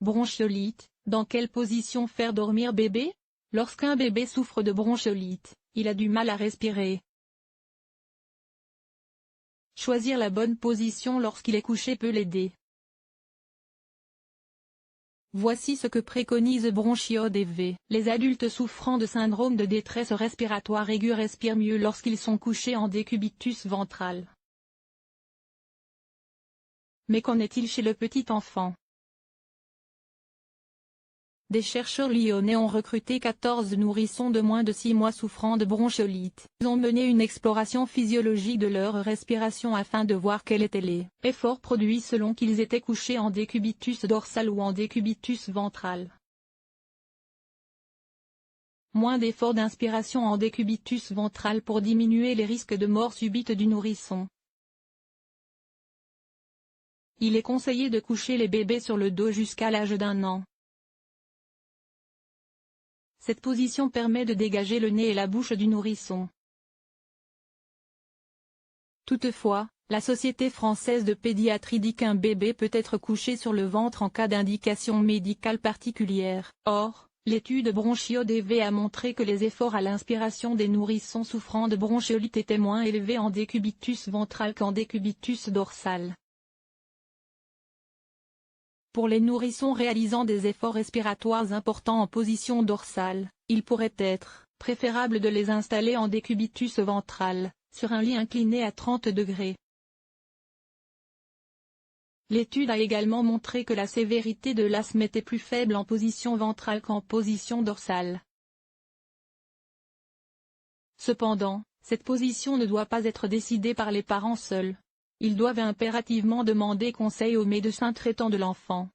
Bronchiolite, dans quelle position faire dormir bébé? Lorsqu'un bébé souffre de bronchiolite, il a du mal à respirer. Choisir la bonne position lorsqu'il est couché peut l'aider. Voici ce que préconise BronchioDV. Les adultes souffrant de syndrome de détresse respiratoire aiguë respirent mieux lorsqu'ils sont couchés en décubitus ventral. Mais qu'en est-il chez le petit enfant? Des chercheurs lyonnais ont recruté 14 nourrissons de moins de 6 mois souffrant de bronchiolite. Ils ont mené une exploration physiologique de leur respiration afin de voir quels étaient les efforts produits selon qu'ils étaient couchés en décubitus dorsal ou en décubitus ventral. Moins d'efforts d'inspiration en décubitus ventral pour diminuer les risques de mort subite du nourrisson. Il est conseillé de coucher les bébés sur le dos jusqu'à l'âge d'1 an. Cette position permet de dégager le nez et la bouche du nourrisson. Toutefois, la Société française de pédiatrie dit qu'un bébé peut être couché sur le ventre en cas d'indication médicale particulière. Or, l'étude BronchioDV a montré que les efforts à l'inspiration des nourrissons souffrant de bronchiolite étaient moins élevés en décubitus ventral qu'en décubitus dorsal. Pour les nourrissons réalisant des efforts respiratoires importants en position dorsale, il pourrait être préférable de les installer en décubitus ventral, sur un lit incliné à 30 degrés. L'étude a également montré que la sévérité de l'asthme était plus faible en position ventrale qu'en position dorsale. Cependant, cette position ne doit pas être décidée par les parents seuls. Ils doivent impérativement demander conseil au médecin traitant de l'enfant.